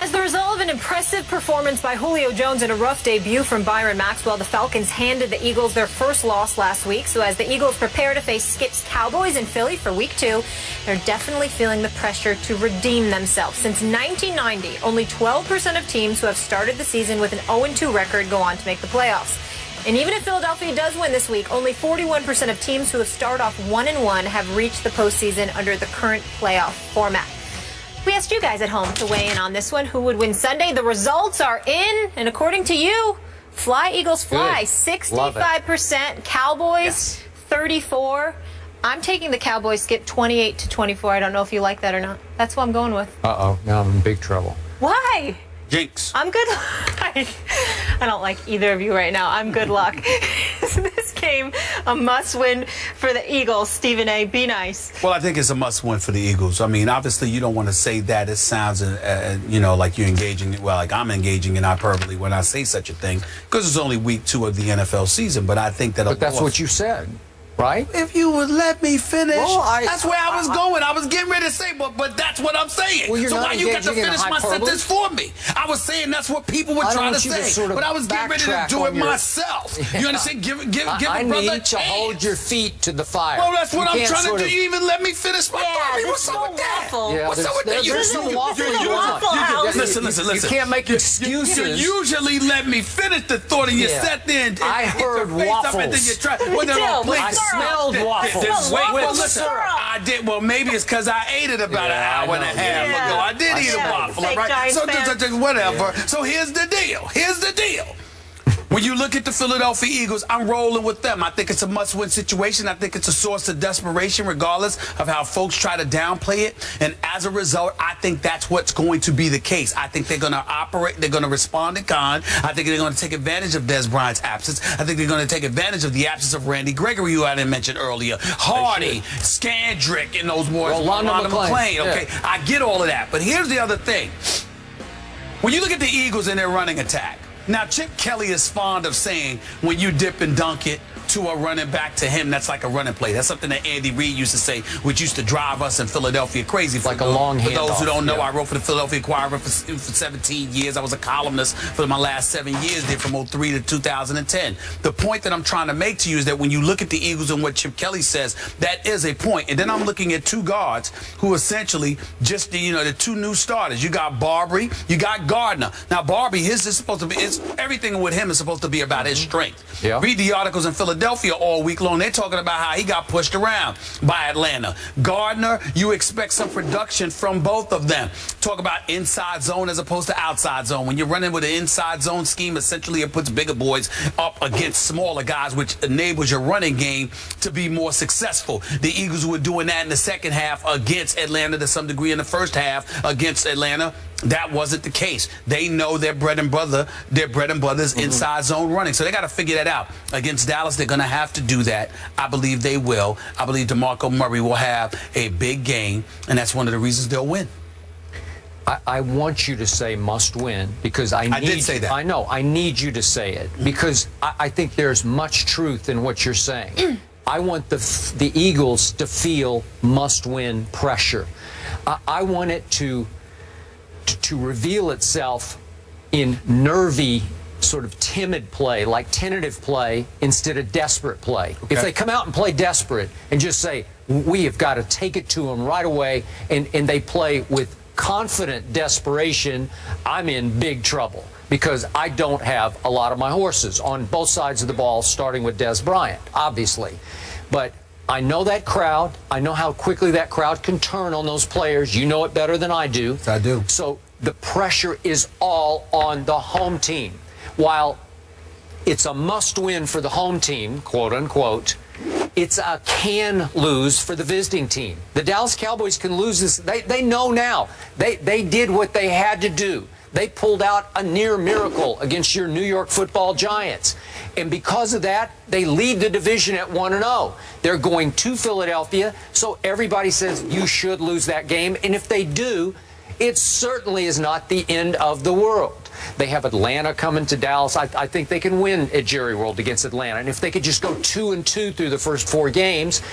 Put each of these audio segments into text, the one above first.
As the result of an impressive performance by Julio Jones and a rough debut from Byron Maxwell, the Falcons handed the Eagles their first loss last week. So as the Eagles prepare to face Skip's Cowboys in Philly for Week 2, they're definitely feeling the pressure to redeem themselves. Since 1990, only 12% of teams who have started the season with an 0-2 record go on to make the playoffs. And even if Philadelphia does win this week, only 41% of teams who have started off 1-1 have reached the postseason under the current playoff format. We asked you guys at home to weigh in on this one. Who would win Sunday? The results are in, and according to you, fly, Eagles, fly. 65%, Cowboys, yes. 34%. I'm taking the Cowboys, Skip, 28-24. I don't know if you like that or not. That's what I'm going with. Uh-oh, now I'm in big trouble. Why? Jinx. I'm good. I don't like either of you right now. I'm good luck. This game a must-win for the Eagles. Stephen A., be nice. Well, I think it's a must-win for the Eagles. I mean, obviously, you don't want to say that. It sounds, you know, like you're engaging, well, like I'm engaging in hyperbole when I say such a thing, because it's only week 2 of the NFL season. But I think that, but that's what you said, right? If you would let me finish, well, that's where I was going. I was getting ready to say, but that's what I'm saying. Well, so why you got to finish my sentence for me? I was saying that's what people were trying to say, sort of but I was getting ready to do it myself. You understand? Give a brother I need to hold your feet to the fire. Well, that's what I'm trying to do. You even let me finish my thought. What's up with that? Yeah, what's up with that? There's some waffle. Listen. You can't make excuses. You usually let me finish the thought, and you sat there and I heard waffles. I smelled waffles. Well, listen, I did. Well, maybe it's because I ate it about an hour and a half ago. I did eat a waffle, all right? So whatever. So here's the deal. When you look at the Philadelphia Eagles, I'm rolling with them. I think it's a must-win situation. I think it's a source of desperation, regardless of how folks try to downplay it. And as a result, I think that's what's going to be the case. I think they're going to operate. They're going to respond in kind. I think they're going to take advantage of Des Bryant's absence. I think they're going to take advantage of the absence of Randy Gregory, who I didn't mention earlier. Hardy, Scandrick, and those boys. Rolando McClain. Okay, I get all of that. But here's the other thing. When you look at the Eagles and their running attack, now, Chip Kelly is fond of saying when you dip and dunk it to a running back to him, that's like a running play. That's something that Andy Reid used to say, which used to drive us in Philadelphia crazy. Like a long handoff. For those who don't know, I wrote for the Philadelphia Inquirer for 17 years. I was a columnist for my last 7 years there from 03 to 2010. The point that I'm trying to make to you is that when you look at the Eagles and what Chip Kelly says, that is a point. And then I'm looking at two guards who essentially just, the two new starters. You got Barbary, you got Gardner. Now, Barbary, his is supposed to be, everything with him is supposed to be about his strength. Yeah. Read the articles in Philadelphia all week long. They're talking about how he got pushed around by Atlanta. Gardner, you expect some production from both of them. Talk about inside zone as opposed to outside zone. When you're running with an inside zone scheme, essentially it puts bigger boys up against smaller guys, which enables your running game to be more successful. The Eagles were doing that in the second half against Atlanta, to some degree in the first half against Atlanta. That wasn't the case. They know their bread and butter is inside zone running. So they got to figure that out. Against Dallas, they're going to have to do that. I believe they will. I believe DeMarco Murray will have a big game, and that's one of the reasons they'll win. I want you to say must win because I did say that. I know. I need you to say it because I think there's much truth in what you're saying. I want the Eagles to feel must win pressure. I want it to reveal itself in nervy, sort of timid play, like tentative play instead of desperate play. Okay. If they come out and play desperate and just say, we have got to take it to them right away, and they play with confident desperation, I'm in big trouble because I don't have a lot of my horses on both sides of the ball, starting with Des Bryant, obviously. But I know that crowd. I know how quickly that crowd can turn on those players. You know it better than I do. I do. So the pressure is all on the home team. While it's a must-win for the home team, quote unquote, it's a can-lose for the visiting team. The Dallas Cowboys can lose this. They know now. They did what they had to do. They pulled out a near miracle against your New York Football Giants. And because of that, they lead the division at 1-0. They're going to Philadelphia, so everybody says you should lose that game. And if they do, it certainly is not the end of the world. They have Atlanta coming to Dallas. I think they can win at Jerry World against Atlanta. And if they could just go 2-2 through the first 4 games,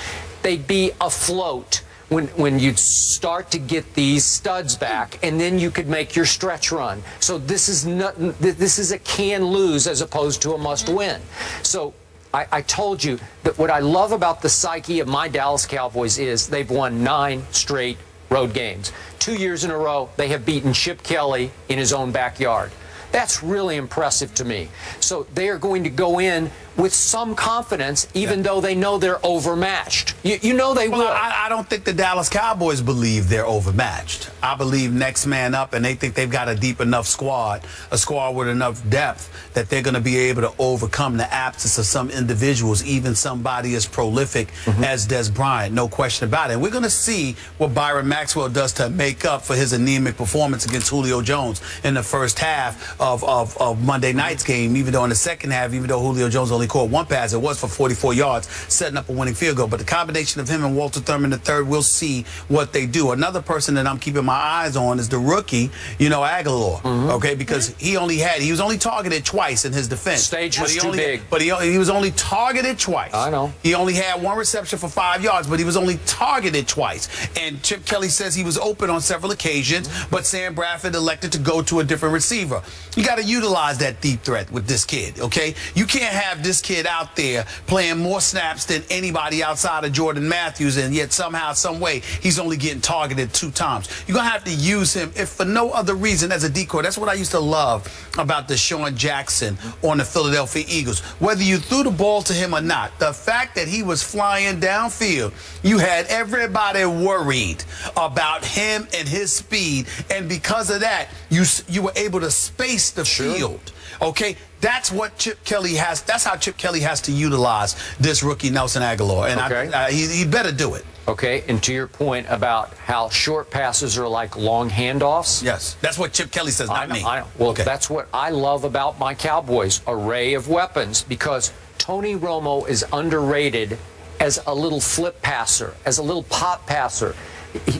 they'd be afloat when you'd start to get these studs back, and then you could make your stretch run. So this is a can lose as opposed to a must win. So I told you that what I love about the psyche of my Dallas Cowboys is they've won 9 straight road games. 2 years in a row, they have beaten Chip Kelly in his own backyard. That's really impressive to me. So they are going to go in with some confidence, even though they know they're overmatched. You know they will. I don't think the Dallas Cowboys believe they're overmatched. I believe next man up, and they think they've got a deep enough squad, a squad with enough depth, that they're going to be able to overcome the absence of some individuals, even somebody as prolific as Des Bryant, no question about it. And we're going to see what Byron Maxwell does to make up for his anemic performance against Julio Jones in the first half of Monday night's game, even though in the second half, even though Julio Jones only caught 1 pass, it was for 44 yards, setting up a winning field goal. But the combination of him and Walter Thurman III, we'll see what they do. Another person that I'm keeping my eyes on is the rookie, Aguilar, okay, because he was only targeted twice in his defense. Stage was too big. But he was only targeted twice. I know. He only had 1 reception for 5 yards, but he was only targeted twice. And Chip Kelly says he was open on several occasions, but Sam Bradford elected to go to a different receiver. You got to utilize that deep threat with this kid, okay? You can't have this kid out there playing more snaps than anybody outside of Jordan Matthews, and yet somehow, some way, he's only getting targeted 2 times. You're going to have to use him, if for no other reason, as a decoy. That's what I used to love about Deshaun Jackson on the Philadelphia Eagles. Whether you threw the ball to him or not, the fact that he was flying downfield, you had everybody worried about him and his speed, and because of that, you were able to space the field. Okay, that's what Chip Kelly has. That's how Chip Kelly has to utilize this rookie Nelson Aguilar, and he better do it. Okay, and to your point about how short passes are like long handoffs. Yes, that's what Chip Kelly says, not me. I know. Well, that's what I love about my Cowboys, array of weapons, because Tony Romo is underrated as a little flip passer, as a little pop passer.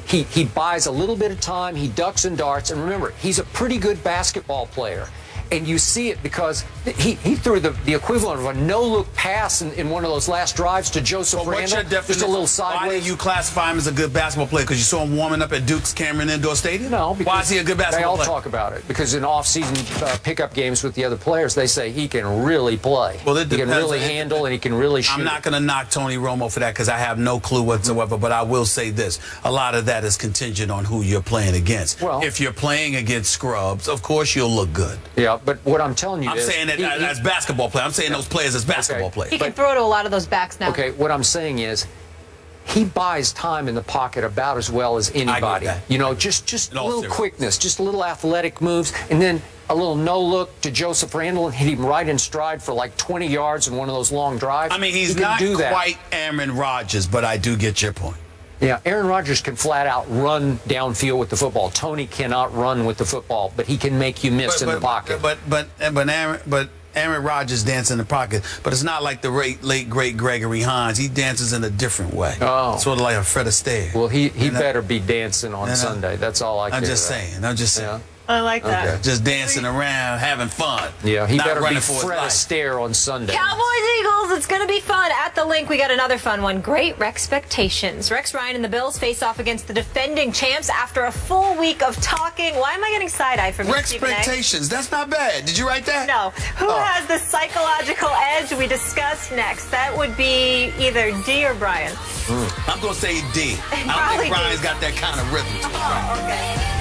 He buys a little bit of time, he ducks and darts, and remember, he's a pretty good basketball player. And you see it because he threw the equivalent of a no-look pass in one of those last drives to Joseph Randle, just a little sideways. Why do you classify him as a good basketball player? Because you saw him warming up at Duke's Cameron Indoor Stadium? No, because why is he a good basketball player? They all talk about it. Because in off-season pickup games with the other players, they say he can really play. Well, he can really handle and he can really shoot. I'm not going to knock Tony Romo for that because I have no clue whatsoever, but I will say this. A lot of that is contingent on who you're playing against. Well, if you're playing against scrubs, of course you'll look good. Yeah, but what I'm telling you is... I'm saying that as basketball players. I'm saying those players as basketball players. He can throw to a lot of those backs now. Okay, what I'm saying is he buys time in the pocket about as well as anybody. You know, just a little quickness, just a little athletic moves, and then a little no-look to Joseph Randle and hit him right in stride for like 20 yards in one of those long drives. I mean, he's not quite Aaron Rodgers, but I do get your point. Yeah, Aaron Rodgers can flat out run downfield with the football. Tony cannot run with the football, but he can make you miss in the pocket. But Aaron Rodgers dances in the pocket, but it's not like the late great Gregory Hines. He dances in a different way. Oh, sort of like a Fred Astaire. Well, he better be dancing on Sunday. That's all I care about. I'm just saying. I like that. Okay. Just dancing around, having fun. Yeah, he better be Fred Astaire on Sunday. Cowboys, Eagles, it's going to be fun. At the link, we got another fun one. Great Rexpectations. Rex Ryan and the Bills face off against the defending champs after a full week of talking. Why am I getting side-eye from you, Rexpectations, that's not bad. Did you write that? No. Who has the psychological edge? We discuss next. That would be either D or Brian. I'm going to say D. I don't think Brian's got that kind of rhythm. Oh, okay.